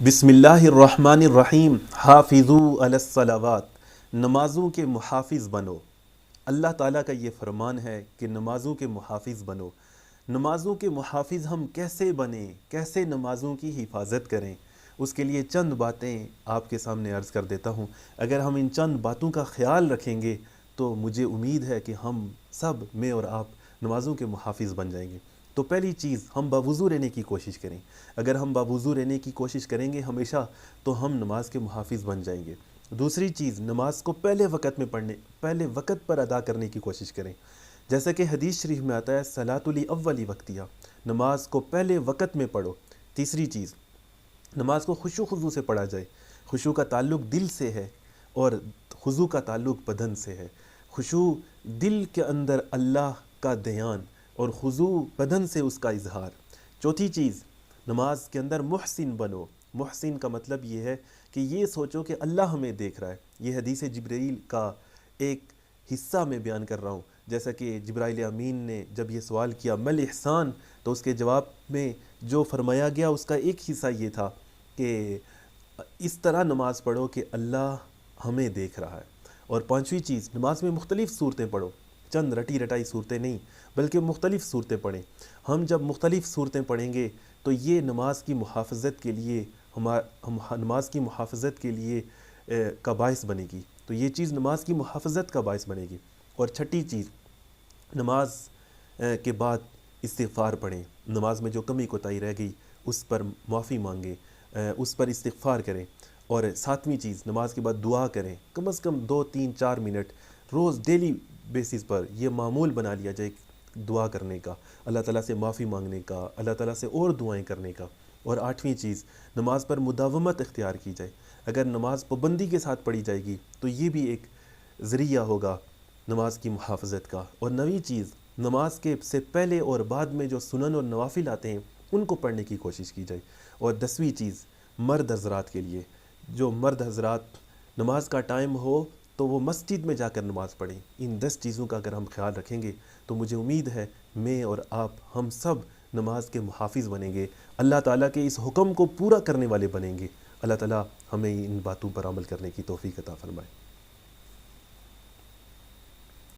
بسم اللہ الرحمن الرحیم حافظو علی الصلوات، نمازوں کے محافظ بنو۔ اللہ تعالیٰ کا یہ فرمان ہے کہ نمازوں کے محافظ بنو۔ نمازوں کے محافظ ہم کیسے بنیں، کیسے نمازوں کی حفاظت کریں، اس کے لیے چند باتیں آپ کے سامنے عرض کر دیتا ہوں۔ اگر ہم ان چند باتوں کا خیال رکھیں گے تو مجھے امید ہے کہ ہم سب، میں اور آپ، نمازوں کے محافظ بن جائیں گے۔ تو پہلی چیز، ہم باوضو رہنے کی کوشش کریں۔ اگر ہم باوضو رہنے کی کوشش کریں گے ہمیشہ تو ہم نماز کے محافظ بن جائیں گے۔ دوسری چیز، نماز کو پہلے وقت پر ادا کرنے کی کوشش کریں، جیسا کہ حدیث شریف میں آتا ہے صلاۃ لاول وقتیہ، نماز کو پہلے وقت میں پڑھو۔ تیسری چیز، نماز کو خشوع خضوع سے پڑھا جائے۔ خشوع کا تعلق دل سے ہے اور خضوع کا تعلق بدن سے ہے۔ خشوع دل کے اندر اللہ کا دھیان اور خضوع بدن سے اس کا اظہار۔ چوتھی چیز، نماز کے اندر محسن بنو۔ محسن کا مطلب یہ ہے کہ یہ سوچو کہ اللہ ہمیں دیکھ رہا ہے۔ یہ حدیث جبرائیل کا ایک حصہ میں بیان کر رہا ہوں، جیسا کہ جبرائیل امین نے جب یہ سوال کیا مل احسان، تو اس کے جواب میں جو فرمایا گیا اس کا ایک حصہ یہ تھا کہ اس طرح نماز پڑھو کہ اللہ ہمیں دیکھ رہا ہے۔ اور پانچویں چیز، نماز میں مختلف صورتیں پڑھو، چند رٹی رٹائی صورتیں نہیں بلکہ مختلف صورتیں پڑھیں۔ ہم جب مختلف صورتیں پڑھیں گے تو یہ نماز کی محافظت کے لیے نماز کی محافظت کے لیے کا باعث بنے گی۔ تو یہ چیز نماز کی محافظت کا باعث بنے گی۔ اور چھٹی چیز، نماز کے بعد استغفار پڑھیں۔ نماز میں جو کمی کوتاہی رہ گئی اس پر معافی مانگیں، اس پر استغفار کریں۔ اور ساتویں چیز، نماز کے بعد دعا کریں، کم از کم 2 3 4 منٹ روز ڈیلی بیسس پر یہ معمول بنا لیا جائے دعا کرنے کا، اللہ تعالیٰ سے معافی مانگنے کا، اللہ تعالیٰ سے اور دعائیں کرنے کا۔ اور آٹھویں چیز، نماز پر مداومت اختیار کی جائے۔ اگر نماز پابندی کے ساتھ پڑھی جائے گی تو یہ بھی ایک ذریعہ ہوگا نماز کی محافظت کا۔ اور نویں چیز، نماز کے سے پہلے اور بعد میں جو سنن اور نوافل آتے ہیں ان کو پڑھنے کی کوشش کی جائے۔ اور 10ویں چیز، مرد حضرات کے لیے، جو مرد حضرات نماز کا ٹائم ہو تو وہ مسجد میں جا کر نماز پڑھیں۔ ان 10 چیزوں کا اگر ہم خیال رکھیں گے تو مجھے امید ہے میں اور آپ، ہم سب نماز کے محافظ بنیں گے، اللہ تعالیٰ کے اس حکم کو پورا کرنے والے بنیں گے۔ اللہ تعالیٰ ہمیں ان باتوں پر عمل کرنے کی توفیق عطا فرمائے۔